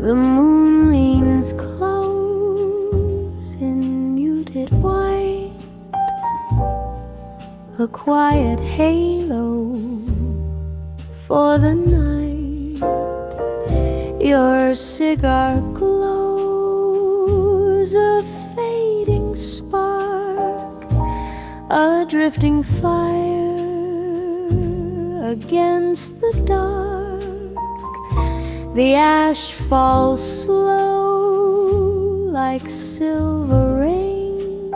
The moon leans close in muted white, a quiet halo for the night. Your cigar glows, a fading spark, a drifting fire against the dark. The ash falls slow like silver rain,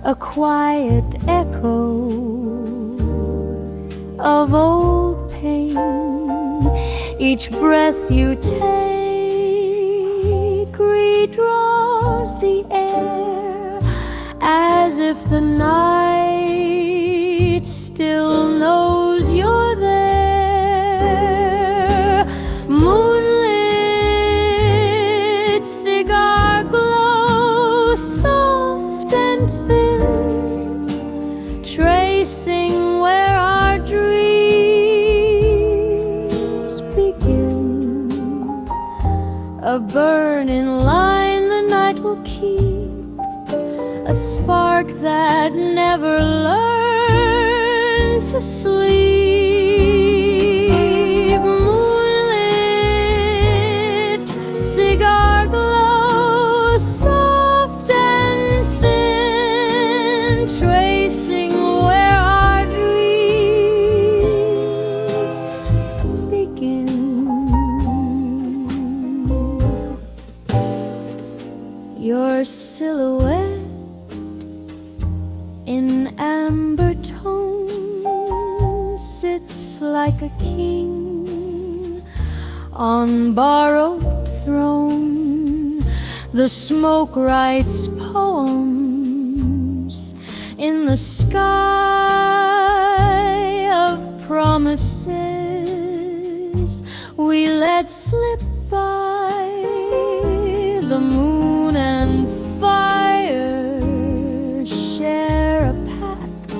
a quiet echo of old pain. Each breath you take redraws the air, as if the night still knows you're there. Moonlit cigar glow, soft and thin, tracing where our dreams begin. A burning line the night will keep, a spark that never learned to sleep. Moonlit cigar glow, soft and thin, tracing where our dreams begin. Your silhouette in amber tone sits like a king on borrowed throne. The smoke writes poems in the sky of promises we let slip by. The moon and fire share a pact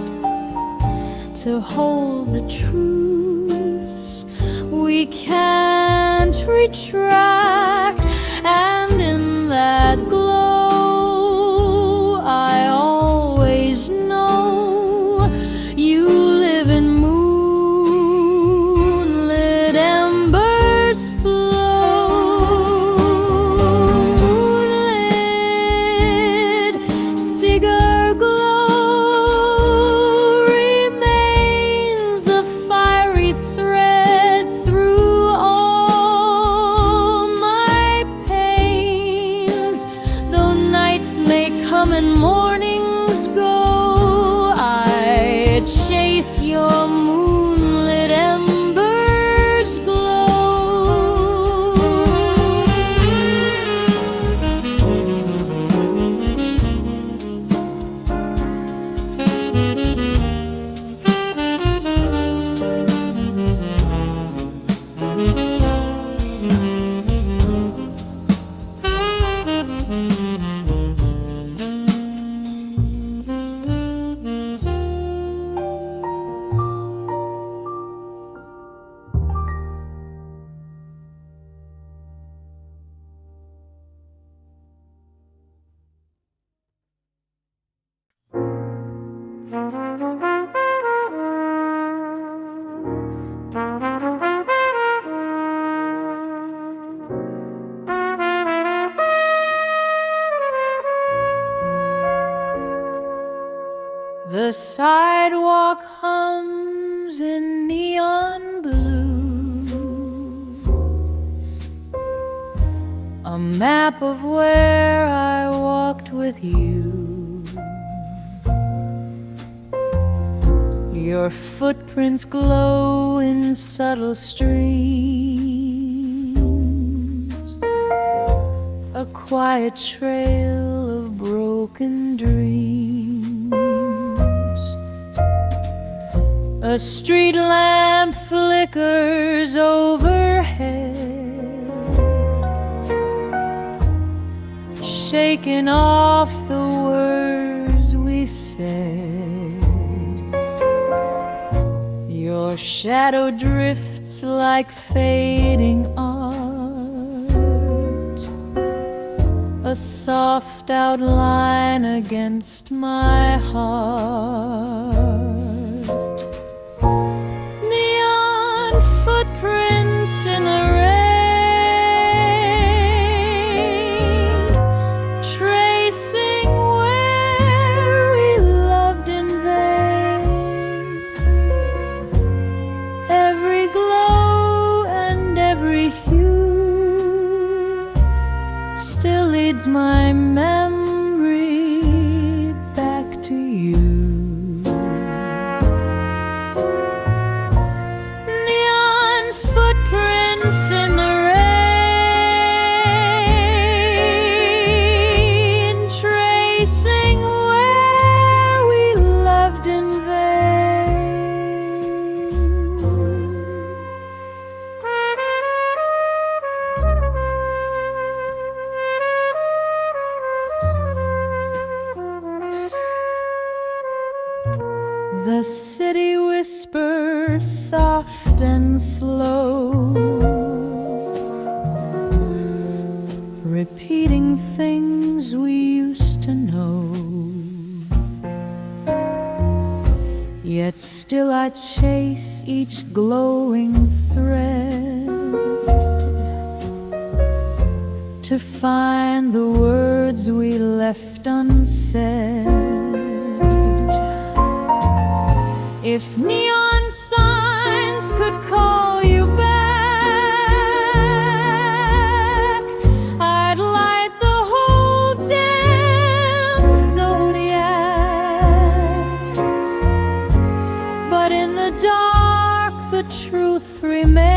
to hold the truths we can't retract. And in that glow I always know you live in moonlit embers flow. Moonlit cigar glow remains the fiery thread through all my pains. Though nights may come and mornings go, I chase your moonlit embers glow. The sidewalk hums in neon blue, a map of where I walked with you. Your footprints glow in subtle streams, a quiet trail of broken dreams. A street lamp flickers overhead, shaking off the words we said. Your shadow drifts like fading art, soft outline against my heart. Neon footprints in the rain, tracing where we loved in vain. Every glow and every hue still leads my memory back to you. Neon footprints in the rain, tracing where we loved in vain. The city whispers soft and slow, repeating things we used to know. Yet still I chase each glowing thread to find the words we left unsaid. If neon signs could call you back, I'd light the whole damn zodiac. But in the dark the truth remains.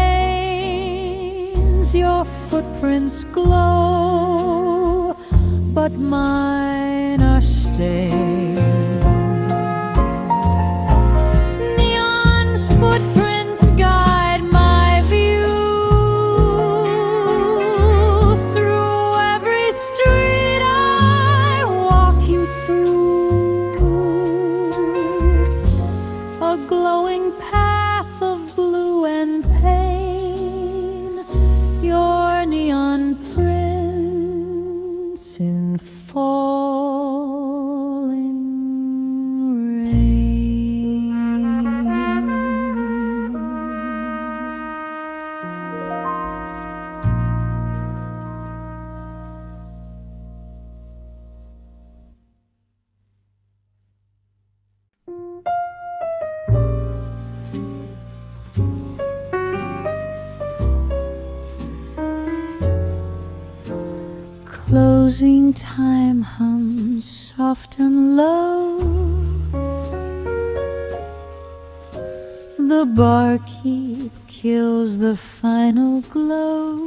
Your footprints glow, but mine are stains. Footprints guide my view through every street I walk you through. A glowing path of blue and pain, your neon prints in falling rain. Closing time hums soft and low. The barkeep kills the final glow.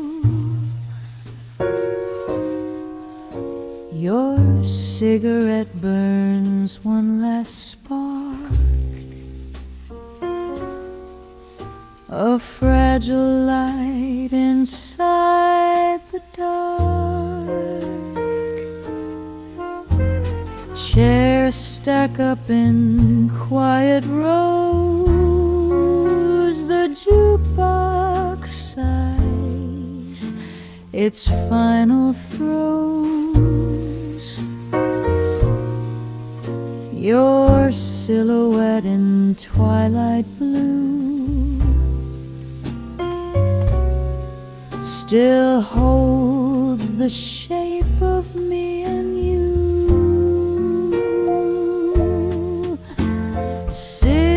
Your cigarette burns one last spark, a fragile light inside the dark. Chairs stack up in quiet rows. The jukebox sighs its final throes. Your silhouette in twilight blue still holds the shape of me and you. Cigarettes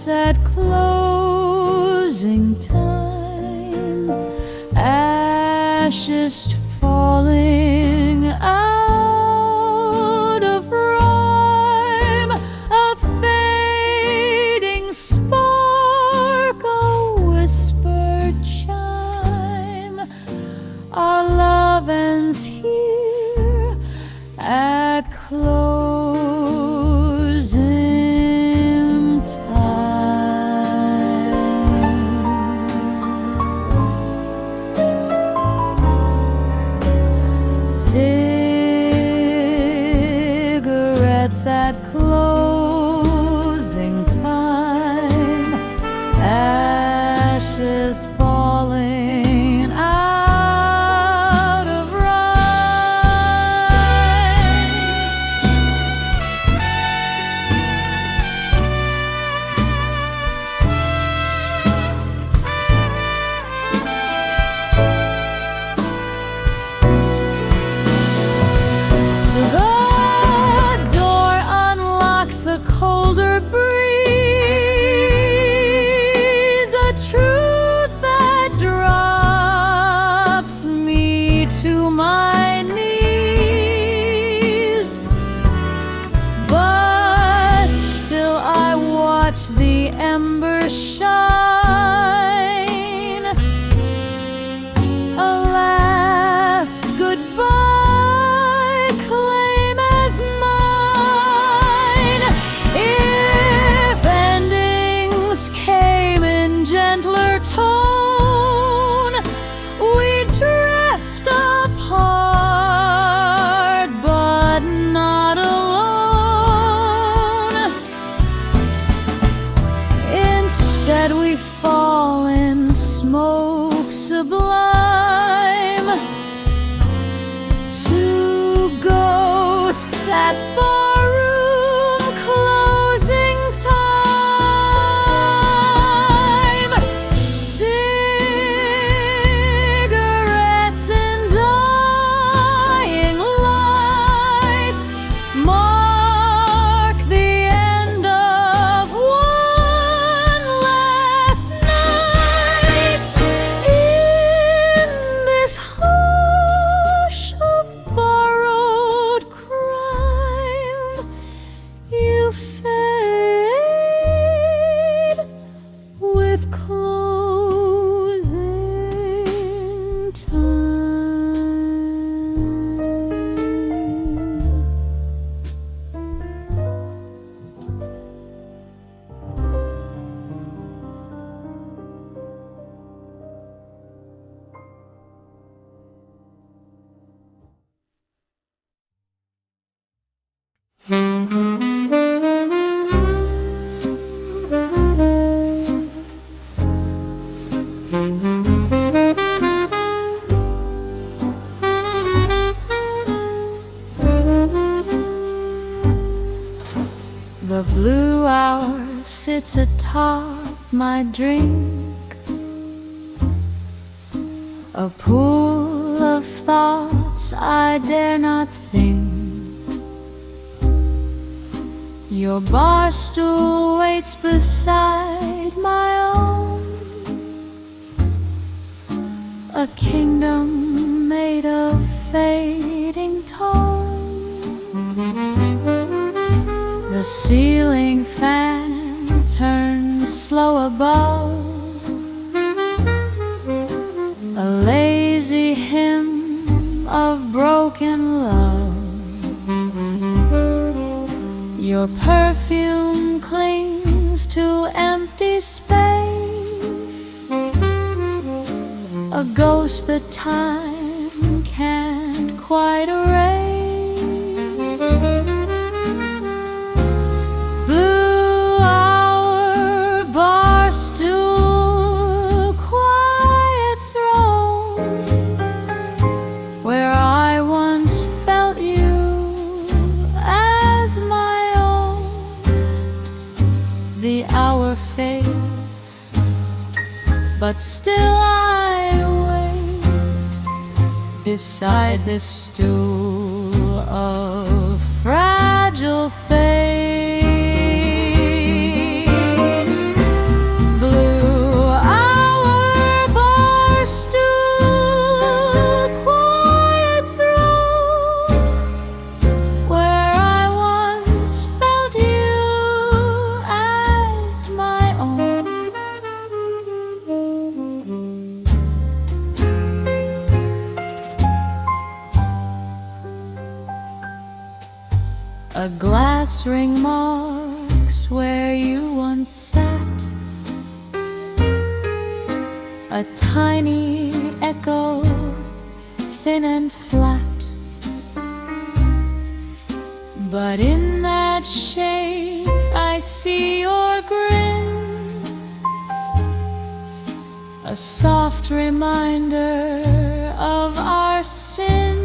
at closing time, ashes falling out of rhyme, a fading spark, a whispered chime. Our love ends here at closing time. Cigarettes at closing time, ashes falling out sits atop my drink, a pool of thoughts I dare not think. Your bar stool waits beside my own, a kingdom made of fading tone. The ceiling fan turns slow above, a lazy hymn of broken love. Your perfume clings to empty space, a ghost that time can't quite erase. Blue hour, bar stool, quiet throne, where I once felt you as my own. The hour fades, but still I wait beside this stool of fragile fate. Blue hour, bar stool, quiet throne, where I once felt you as my own. A glass ring marks where you once sat, a tiny echo, thin and flat. But in that shade I see your grin, a soft reminder of our sin.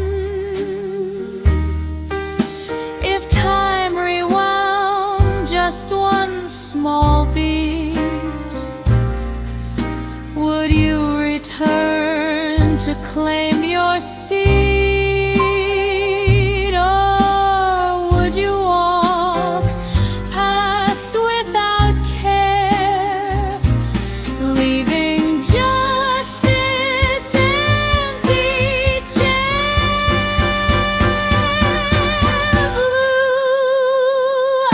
If time rewound just one small beat, would you return to claim your seat? Or would you walk past without care, leaving just this empty chair? Blue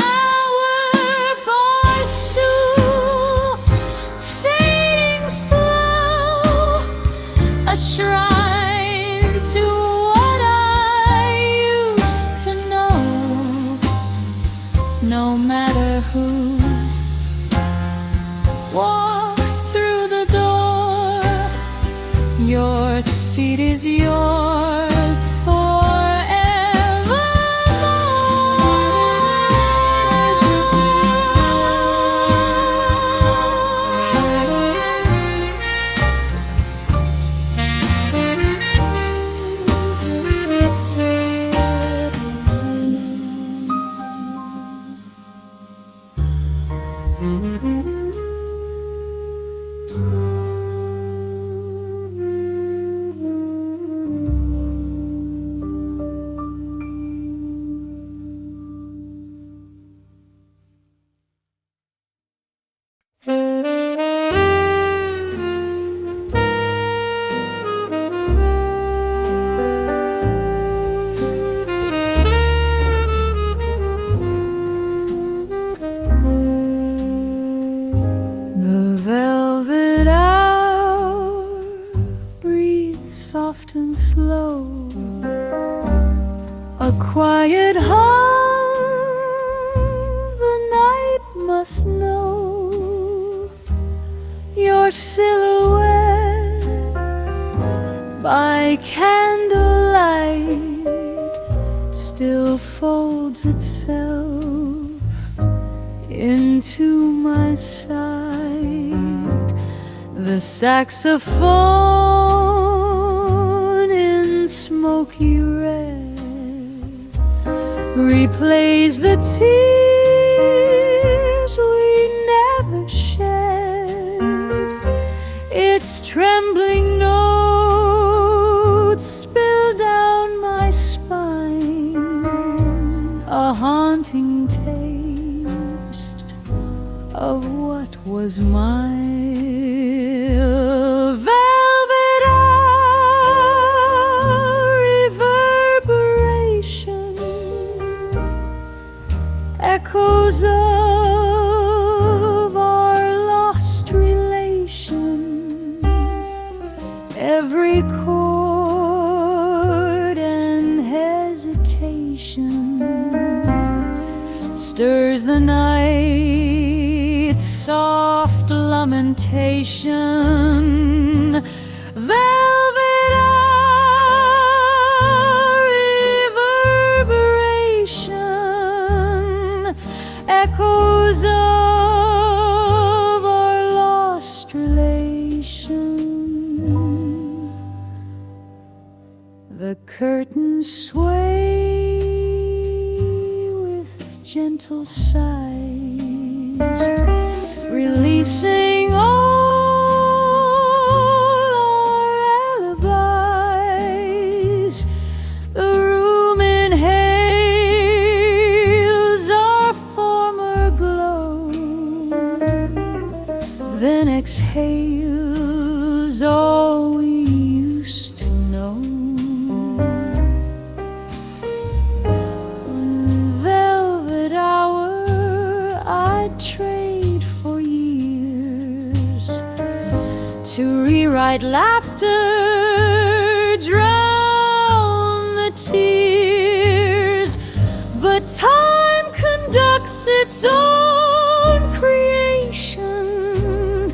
hour, bar stool, fading slow, a shrine to what I used to know. No matter who walks through the door, your seat is yours soft and slow, a quiet hum the night must know. Your silhouette by candlelight still folds itself into my sight. The saxophone in smoky red replays the tears we never Trembling notes spill down my spine, a haunting taste of what was mine. Velvet hour reverberation, echoes of our lost relation. Every chord and hesitation stirs the night's soft lamentation. Velvet hour reverberation, echoes of our lost relation. The curtains sway with gentle sighs, releasing all our alibis. The room inhales our former glow, then exhales all we used to know. Velvet hour I'd trade for years, to rewrite laughter, drown the tears. But time conducts its own creation,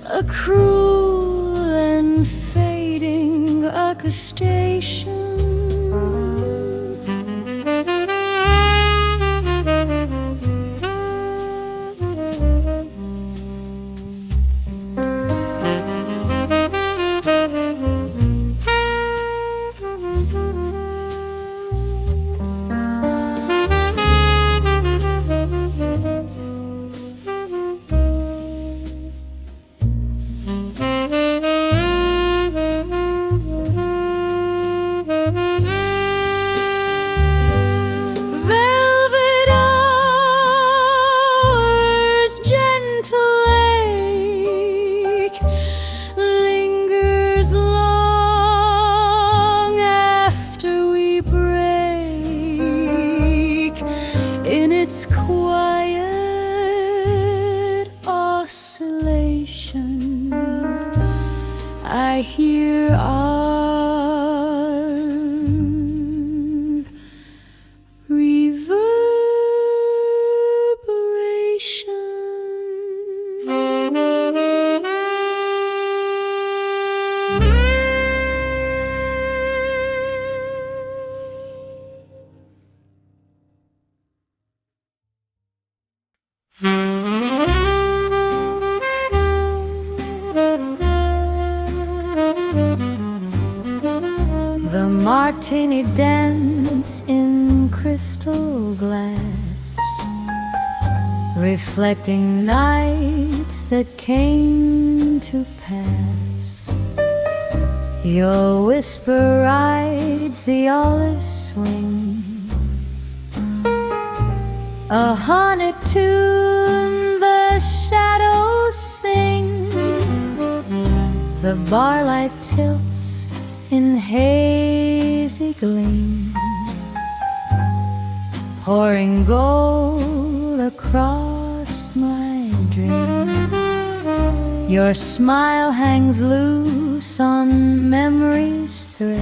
a cruel and fading orchestration. I hear our The martini dance in crystal glass, reflecting nights that came to pass. Your whisper rides the olive swing, a haunted tune the shadows sing. The barlight tilts in hazy gleam, pouring gold across my dream. Your smile hangs loose on memory's thread,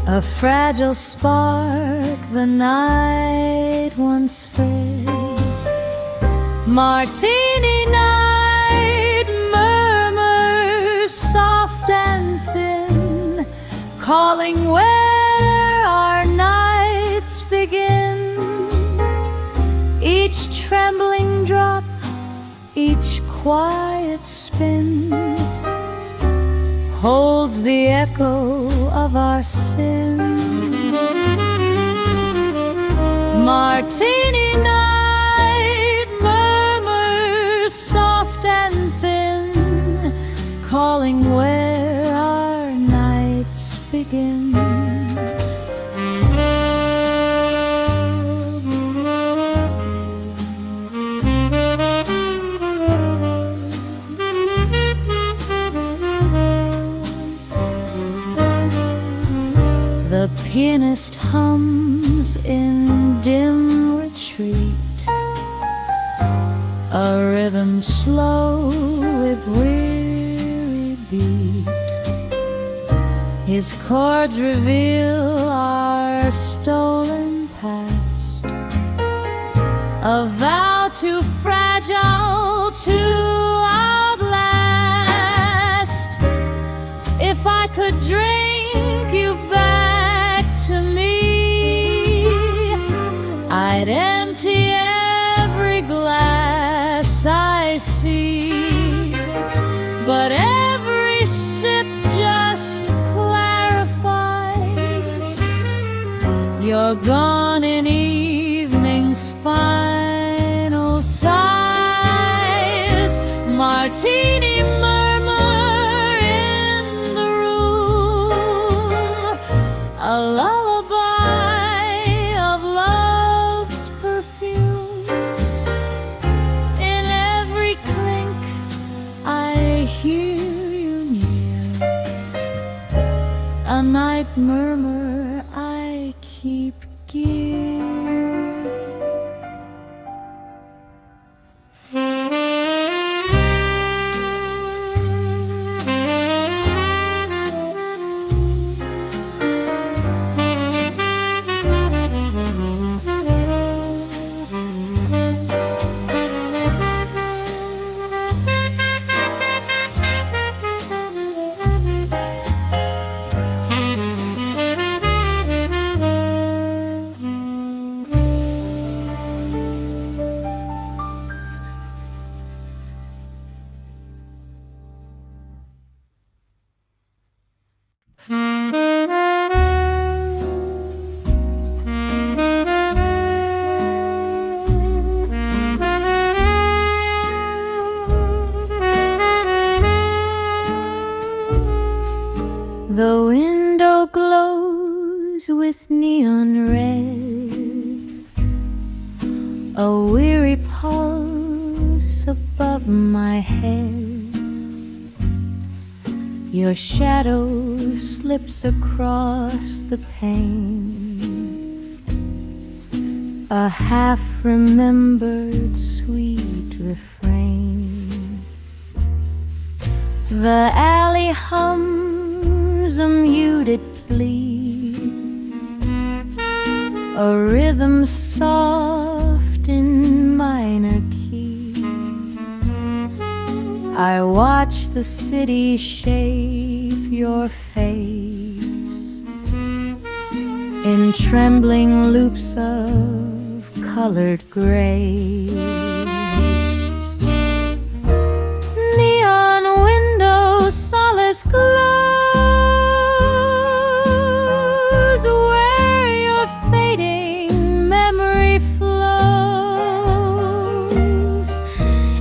a fragile spark the night once fed. Martini night murmurs soft and thin, calling where our nights begin. Each trembling drop, each quiet spin, holds the echo of our sin. Martini night murmurs soft and thin, calling where our nights begin. The pianist hums in dim retreat, a rhythm slow with weary beat. His chords reveal our stolen past, a vow too fragile to outlast. If I could drink you back to me, I'd empty every glass I see, but every sip just clarifies you're gone in evening's final sighs. Martini murmur in the room, a lullaby of love's perfume. In every clink I hear you near, a night murmur I keep gear. The window glows with neon red, a weary pulse above my head. Your shadow slips across the pane, a half-remembered sweet refrain. The alley hums a muted plea, a rhythm soft in minor key. I watch the city shape your face in trembling loops of colored grace. Neon window solace glows where your fading memory flows.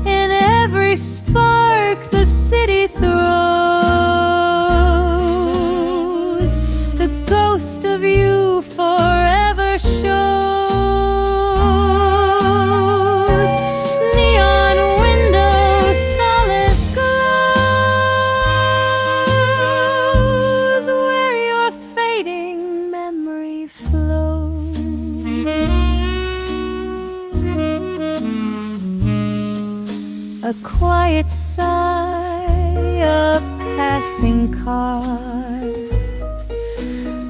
In every spark the city throws, the ghost of you forever shows. Neon window solace glows where your fading memory flows. A quiet sigh, a passing car,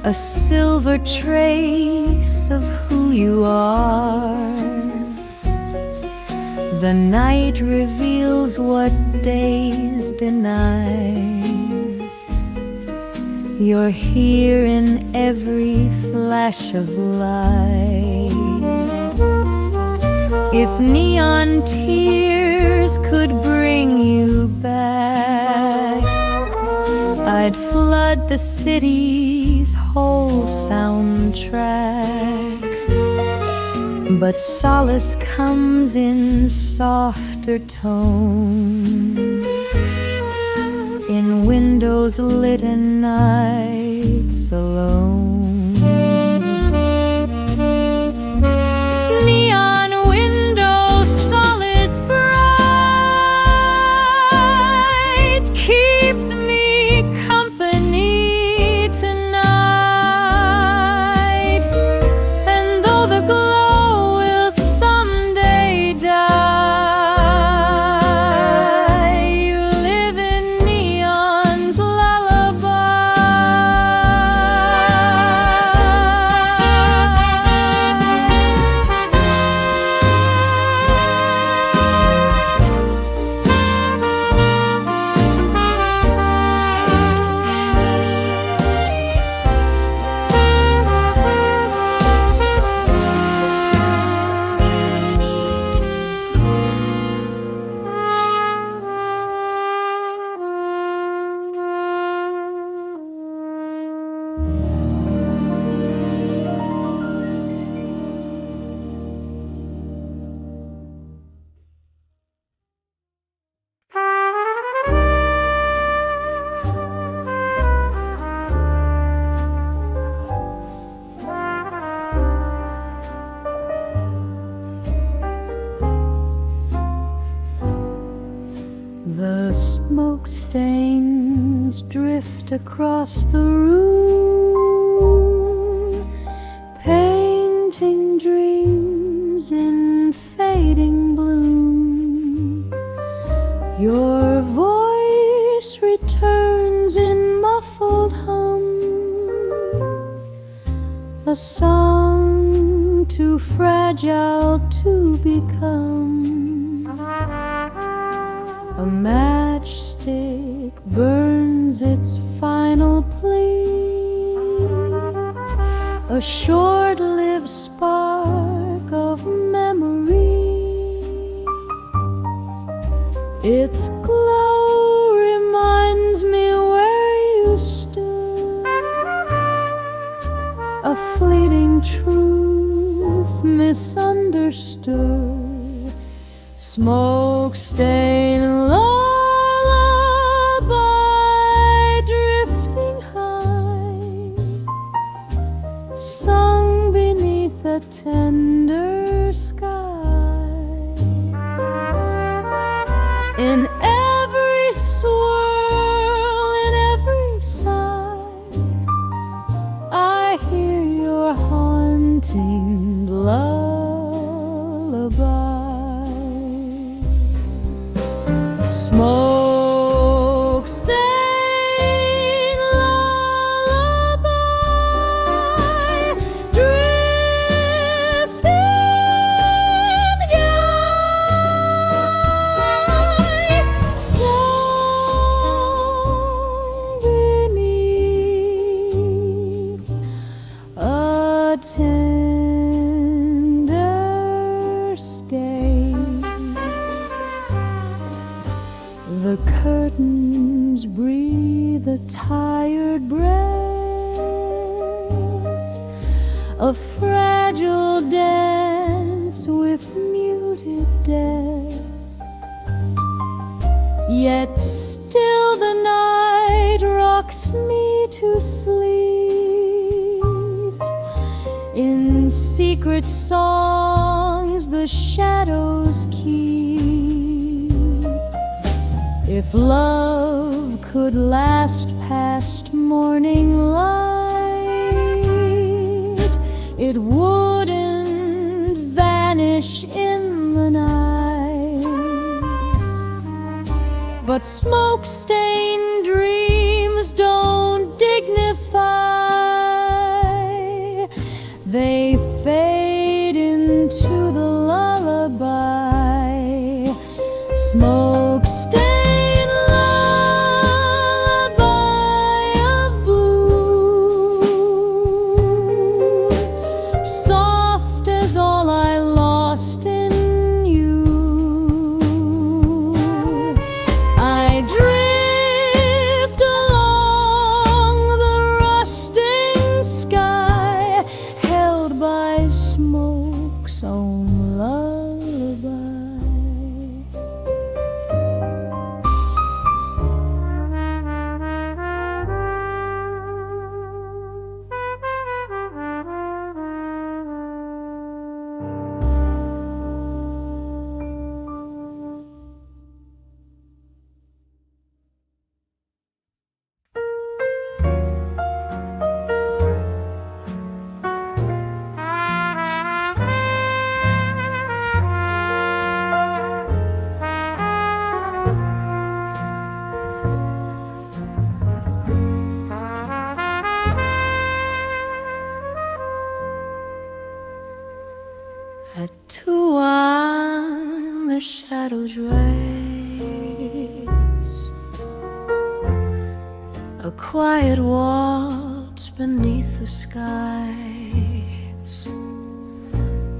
a silver trace of who you are. The night reveals what days deny. You're here in every flash of light. If neon tears could bring you back, I'd flood the city's whole soundtrack. But solace comes in softer tone, in windows lit and nights alone. Neon window solace bright keeps me company tonight, and though the glow will someday die, you live in neon's lullaby. The smoke stains drift across the room, painting dreams in fading bloom. Your voice returns in muffled hum, a song too fragile to become. A matchstick burns its final plea, a short-lived spark of memory. Its glow reminds me where you stood, a fleeting truth misunderstood. Smoke-stained lullaby drifting high, sung beneath a tender sky. In every swirl, in every sigh, I hear your haunting lullaby. Smoke-stained lullaby, drifting joy, sung beneath a tender sky. The curtains breathe a tired breath, a fragile dance with muted death. Yet still the night rocks me to sleep. In secret songs the shadows keep. If love could last past morning light, it wouldn't vanish in the night. But smoke-stained dreams don't dignify. They fade into the lullaby. Smoke-stained drift a quiet waltz beneath the skies.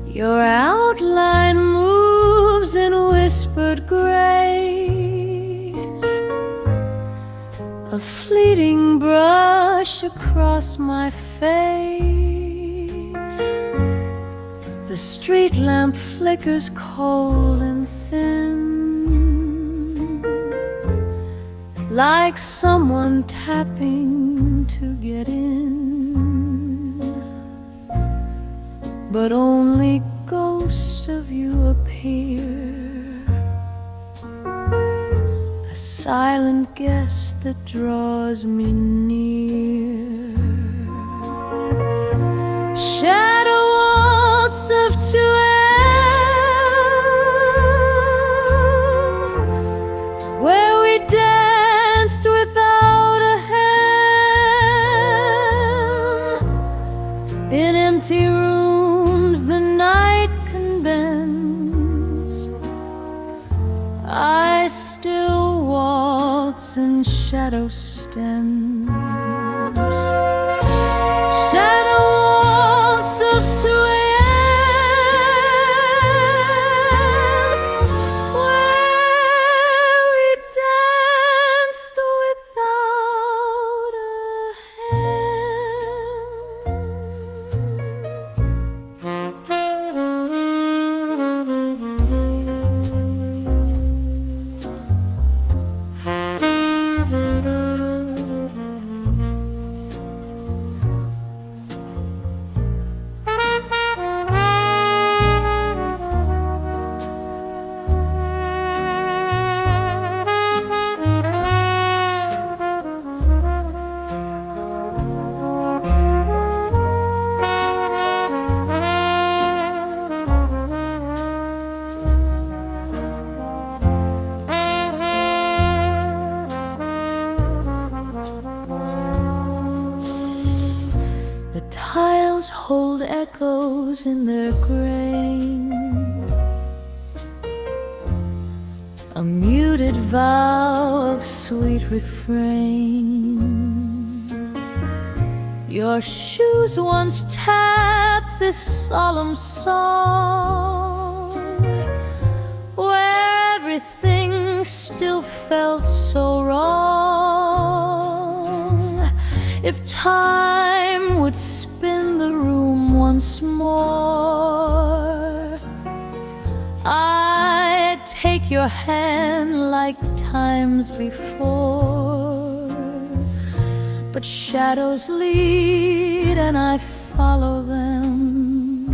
Your outline moves in whispered grace, a fleeting brush across my face. The street lamp flickers cold and thin, like someone tapping to get in. But only ghosts of you appear, a silent guest that draws me near. Shadow waltz of 2 a.m., where we danced without a hem. In empty rooms the night can bend, I still waltz in shadow stems. Shadow waltz of 2 a.m., where we danced without a tiles hold echoes in their grain, a muted vow of sweet refrain. Your shoes once tapped this solemn song, where everything still felt so wrong. If time would spin the room once more, I'd take your hand like times before. But shadows lead and I follow them,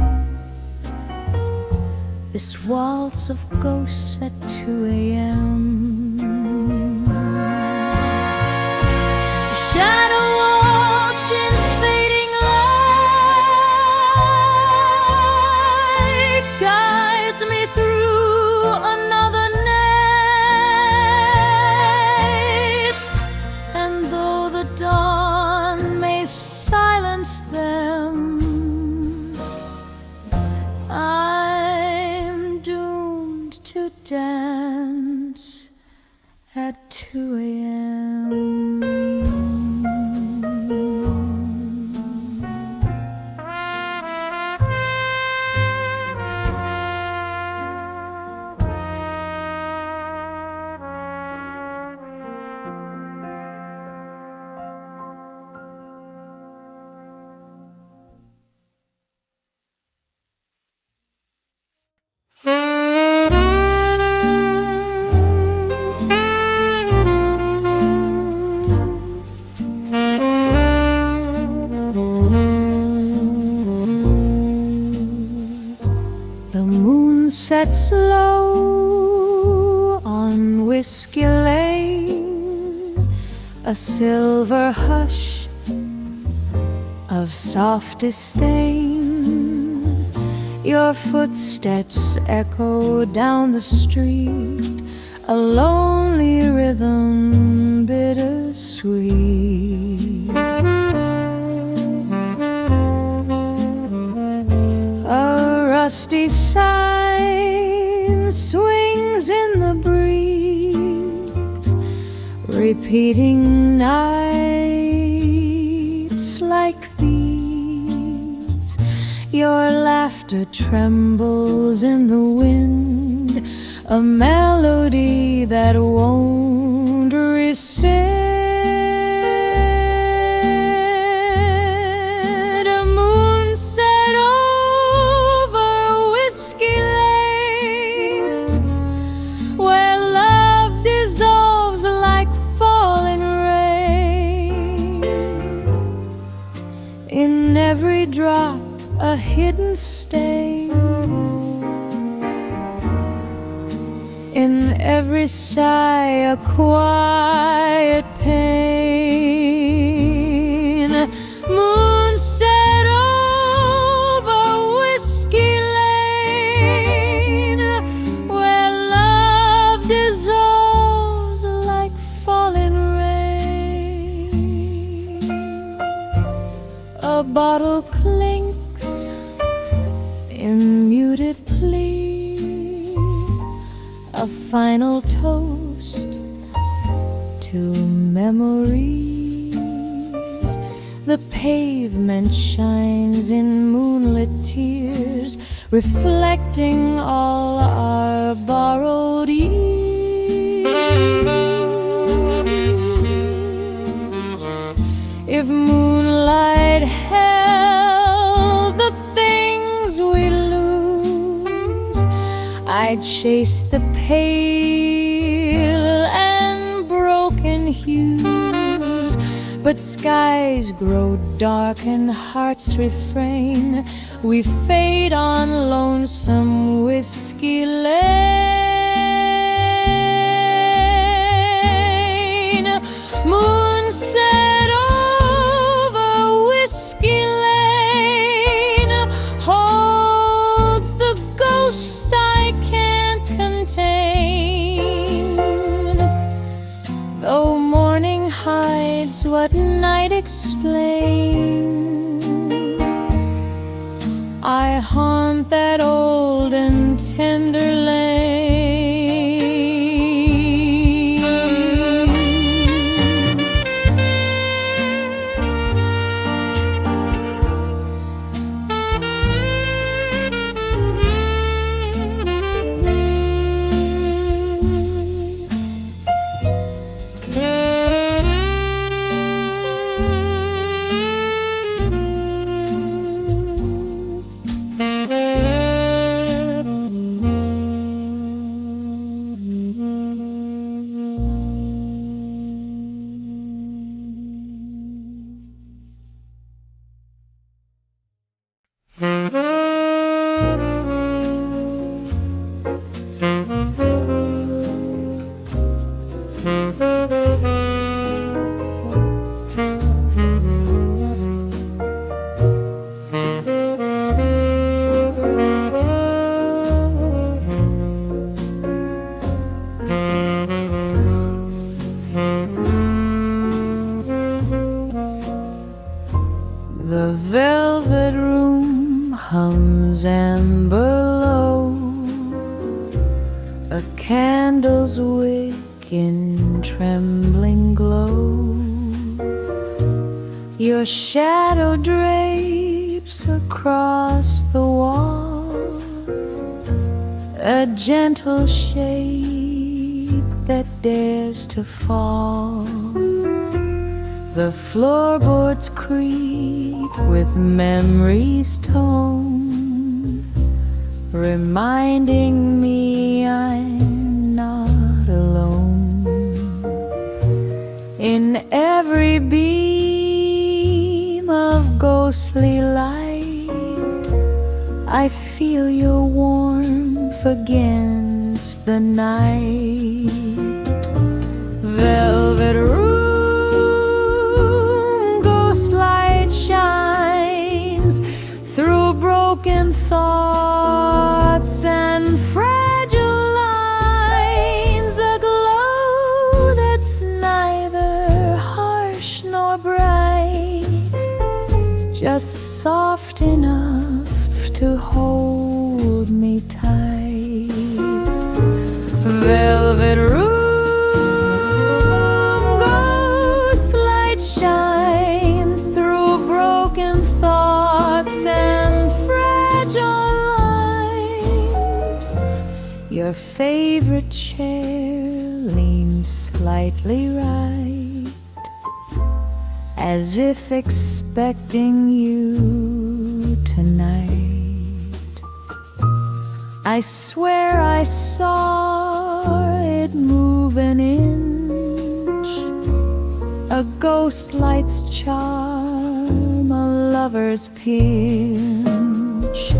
this waltz of ghosts at 2 a.m. Shadow waltz in fading light guides me through another night. And though the dawn may silence them, I'm doomed to dance at 2 a.m. The moon sets low on Whiskey Lane, a silver hush of soft disdain. Your footsteps echo down the street, a lonely rhythm bittersweet. A rusty sign swings in the breeze, repeating nights like these. Your laughter trembles in the wind, a melody that won't resist. A moon set over Whiskey Lake, where love dissolves like falling rain. In every drop a hidden stain, in every sigh a quiet pain. Moon set over Whiskey Lane, where love dissolves like falling rain. A bottle clinks in muted plea, a final toast to memories. The pavement shines in moonlit tears, reflecting all our borrowed years. If moonlight held the things we lose, I'd chase the pale and broken hues. But skies grow dark and hearts refrain, we fade on lonesome Whiskey Lane. Moon set over Whiskey Lane holds the ghost I can't contain. Though morning hides what night explains, I haunt that old and tender lane. The velvet room hums amber low, a candle's wick in trembling glow. Your shadow drapes across the wall, a gentle shade that dares to fall. The floorboards creak with memory's tone, reminding me I'm not alone. In every beam of ghostly light, I feel your warmth against the night. Velvet room, broken thoughts and fragile lines, a glow that's neither harsh nor bright, just soft enough to hold me tight. Velvet room, Your favorite chair leans slightly right, as if expecting you tonight. I swear I saw it move an inch. A ghost light's charm, a lover's pinch.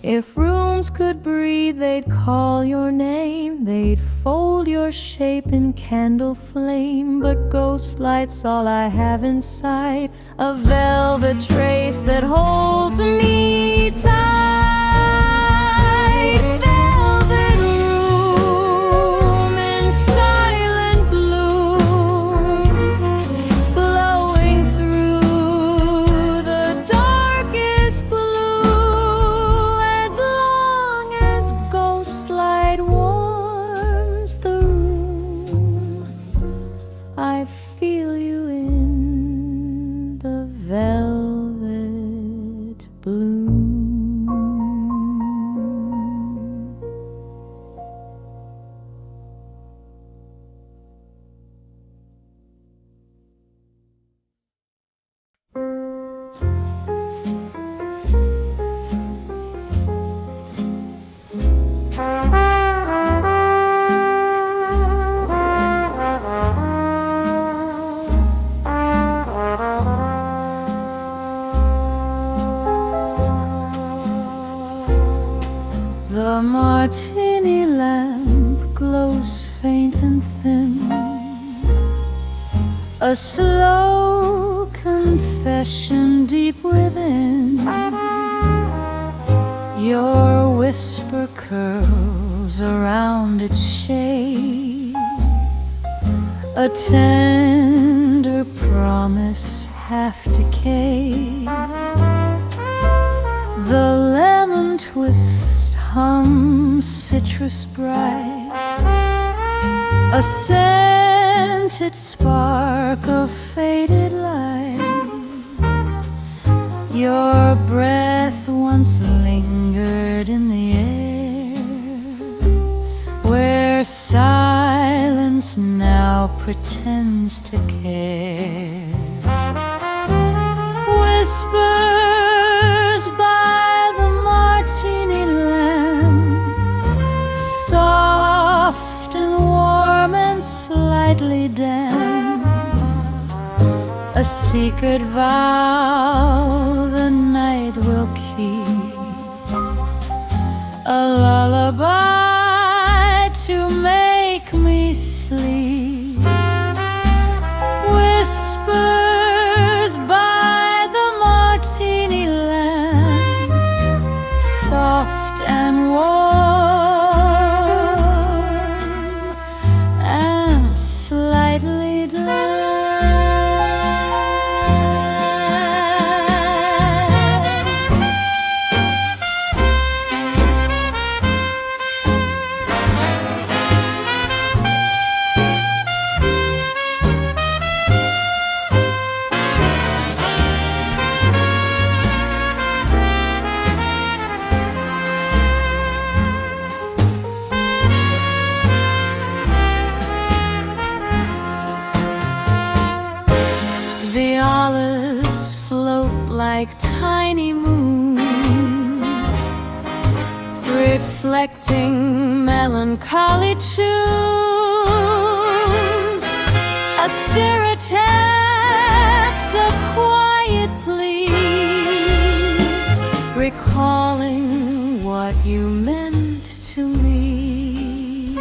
If rooms could breathe, they'd call your name. They'd fold your shape in candle flame. But ghost light's all I have inside, a velvet trace that holds me tight. Velvet room in silent bloom, glowing through the darkest gloom. Warms the room. I feel you in the velvet bloom. The martini lamp glows faint and thin, a slow confession deep within. Your whisper curls around its shade, a tender promise half decayed. The lemon twist hums citrus bright, a scented spark of faded light. Your breath once lingered in the air, where silence now pretends to care. Whispers by the martini lamp, soft and warm and slightly damp, a secret vow the night will keep, a lullaby to make me sleep. Whispers by the martini lamp, soft and warm and slightly damp. The olives float like tiny moons, reflecting melancholy tunes. A stirrer taps a quiet plea, recalling what you meant to me.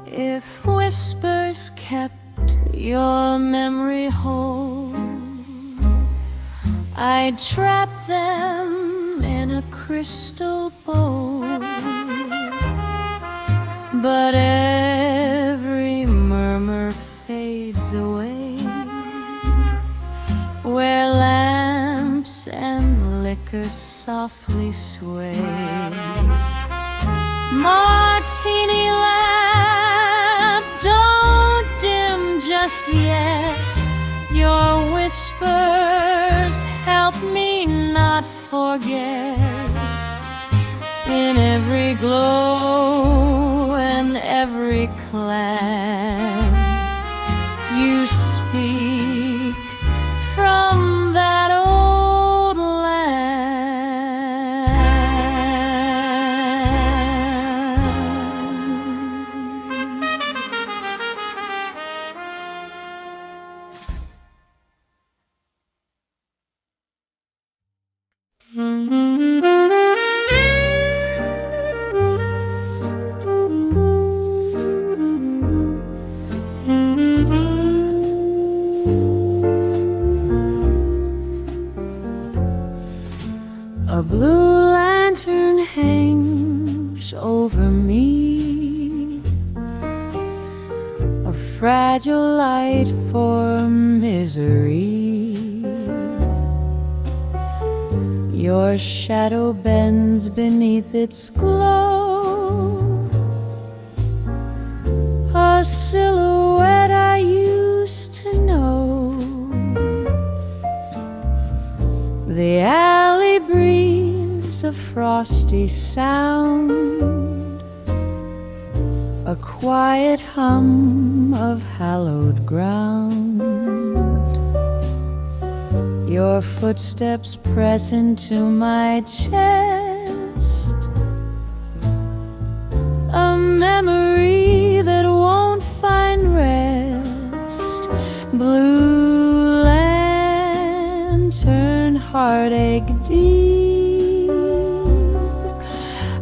If whispers kept your memory whole, I'd trap them in a crystal bowl, but every murmur fades away where lamps and liquor softly sway. Martini lamp, don't dim just yet. Your whispers help me not forget. In every glow and every clang, you speak from that old land. A blue lantern hangs over me, a fragile light for misery. Your shadow bends beneath its glow, a silhouette I used to know. The alley breeze, a frosty sound, a quiet hum of hallowed ground. Your footsteps press into my chest, a memory that won't find rest. Blue lantern, heartache deep,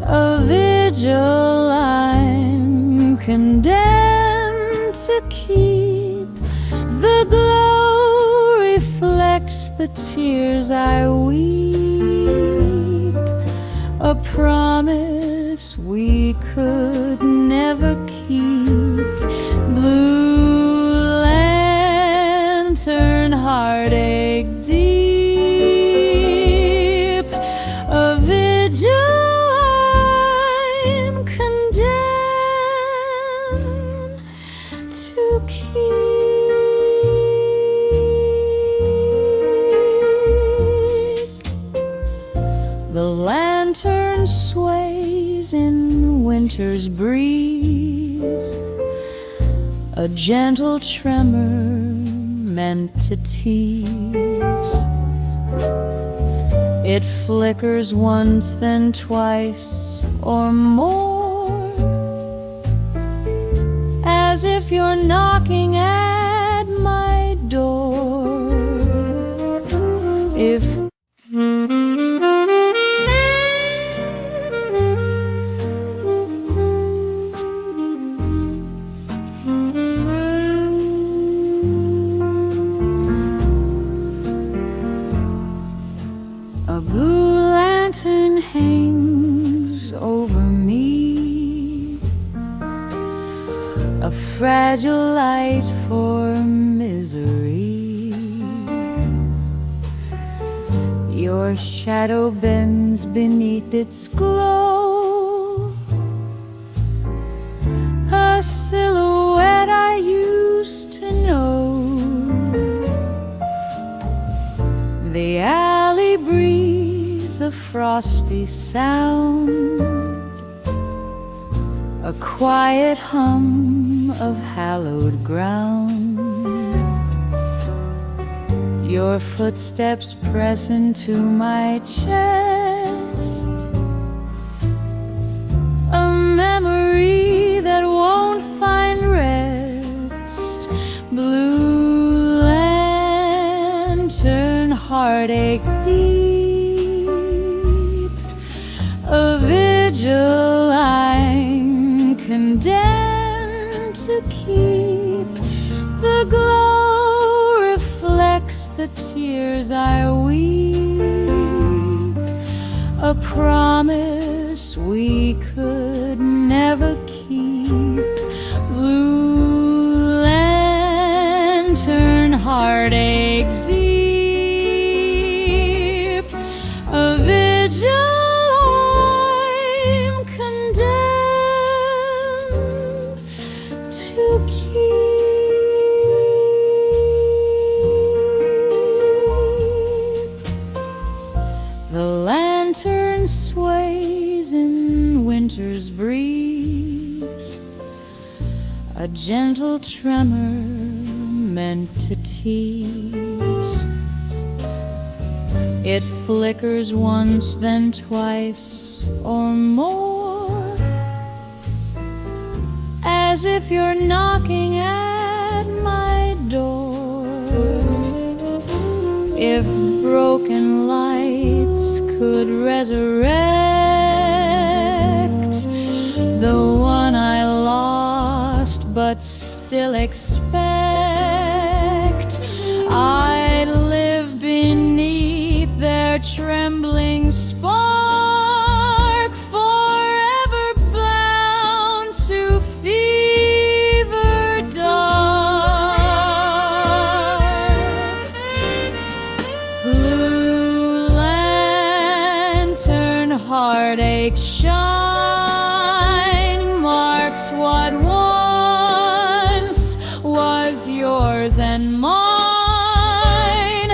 a vigil I'm condemned to keep. The glow reflects the tears I weep, a promise we could never keep. Blue lantern, heartache deep, a vigil I'm condemned to keep. The lantern sways in winter's breeze, a gentle tremor meant to tease. It flickers once, then twice or more, as if you're knocking at my door. If a blue lantern hangs over me, a fragile light for misery. Your shadow bends beneath its glow, a silhouette I used to know. The alley breeze, a frosty sound, a quiet hum of hallowed ground. Your footsteps press into my chest, a memory that won't find rest. Blue lantern, heartache deep, a vigil I'm condemned to keep. The glow reflects the tears I weep, a promise we could never keep. heartache deep, a vigil I'm condemned to keep. The lantern sways in winter's breeze, a gentle tremor meant to tease. It flickers once, then twice or more, as if you're knocking at my door. If broken lights could resurrect the one I lost but still expect, I'd live beneath their trembling spark, forever bound to fever dark. Blue lantern heartache shine marks what once was yours and mine,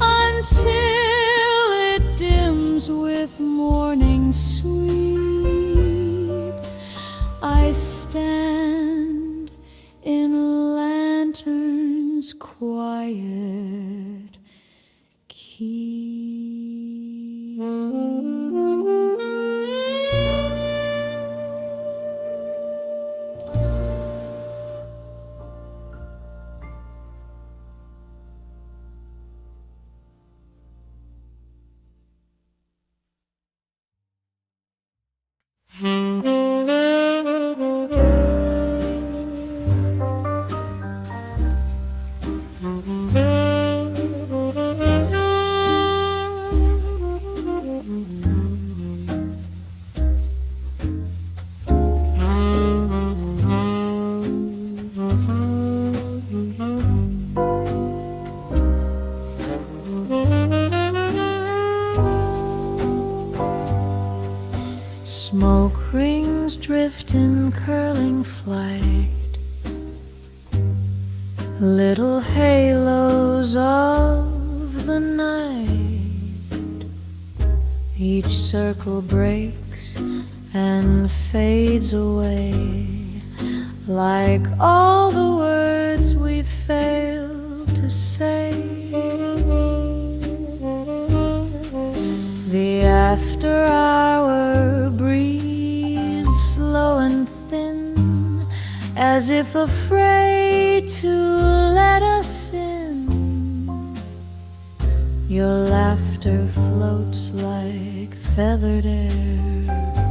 until it dims with morning sweet. I stand in lantern's quiet keep. Smoke rings drift in curling flight, little halos of the night. Each circle breaks and fades away, like all the words we failed to say. The after-hour breeze, slow and thin, as if afraid to let us in. Your laughter floats like feathered air,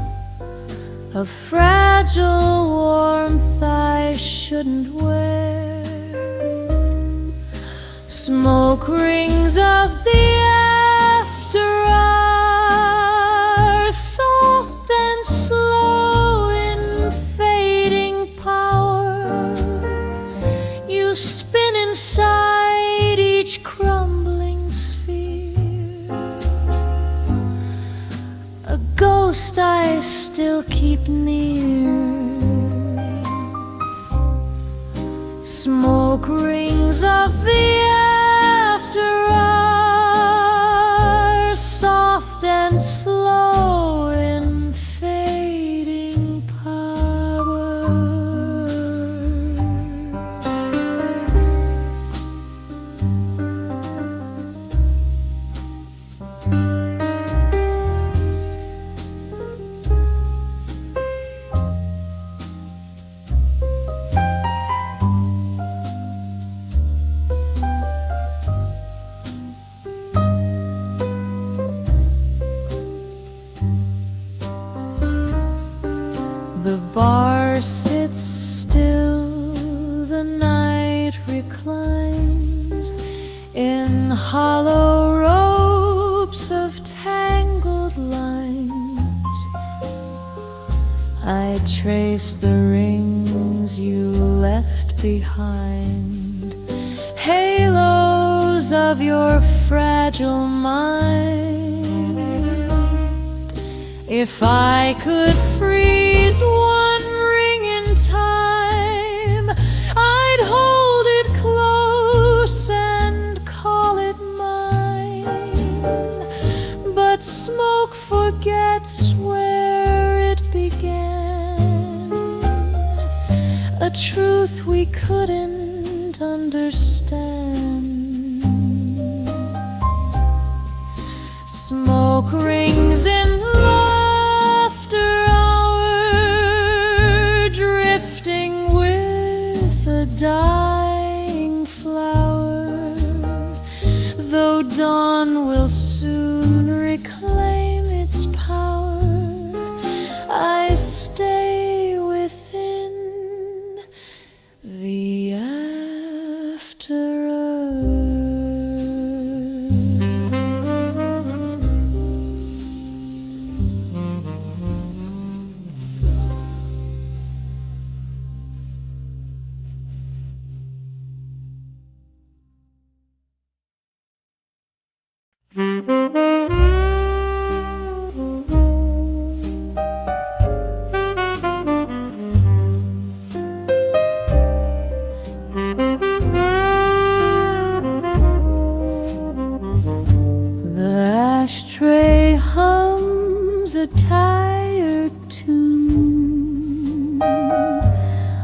a fragile warmth I shouldn't wear. Smoke rings of the after-hour, soft and slow in fading power. You spin inside each crumbling sphere, a ghost I still keep near. Smoke rings of the after-hour, soft and slow in fading power. The bar sits still, the night reclines in hollow ropes of tangled lines. I trace the rings you left behind, halo arms of your fragile mind. If I could freeze one ring in time, I'd hold it close and call it mine. But smoke forgets where it began, a truth we couldn't understand. Smoke rings in laughter hour, drifting with a dying flower. Though dawn will soon reclaim its power, I stay within the after hour. Ashtray hums a tired tune,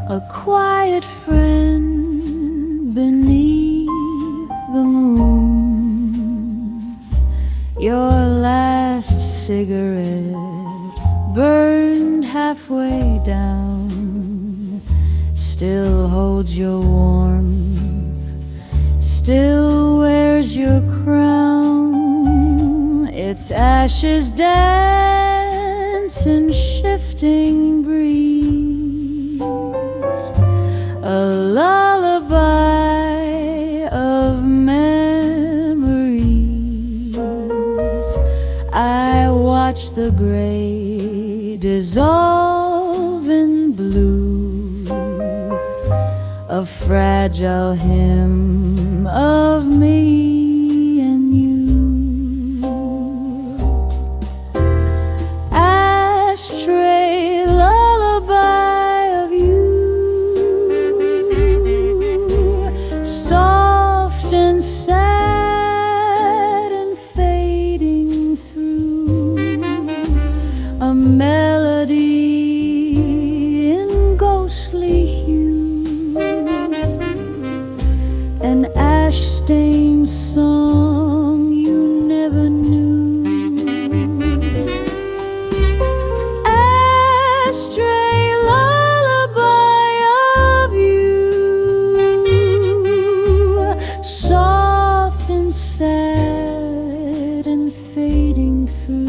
a quiet friend beneath the moon. Your last cigarette burned halfway down still holds your warmth, still wears your crown. Its ashes dance in shifting breeze, a lullaby of memories. I watch the gray dissolve in blue, a fragile hymn of me. Melody in ghostly hue, an ash-stained song you never knew. Ashtray lullaby of you, soft and sad and fading through.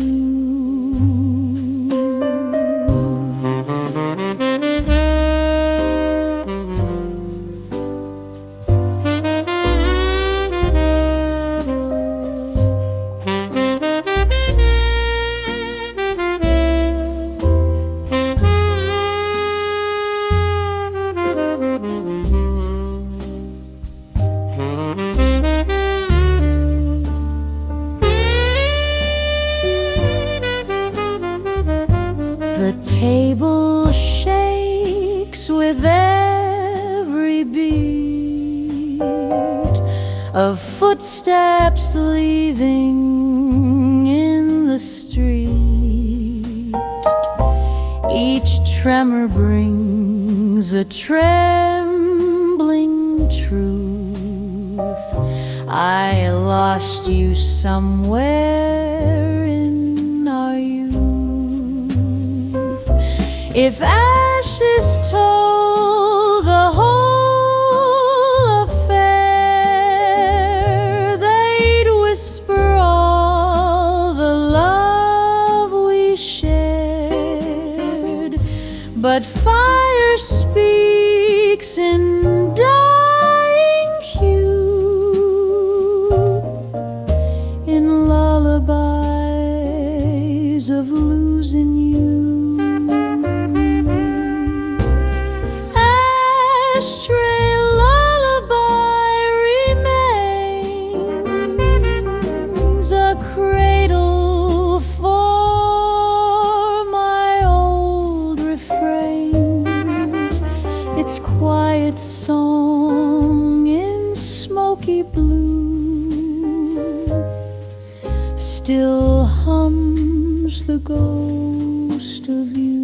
The table shakes with every beat of footsteps leaving in the street. Each tremor brings a trembling truth. I lost you somewhere in our youth. If ashes told the whole affair, they'd whisper all the love we shared. But fire speaks in dying hue, in lullabies of losing you. its quiet song in smoky blue, still hums the ghost of you.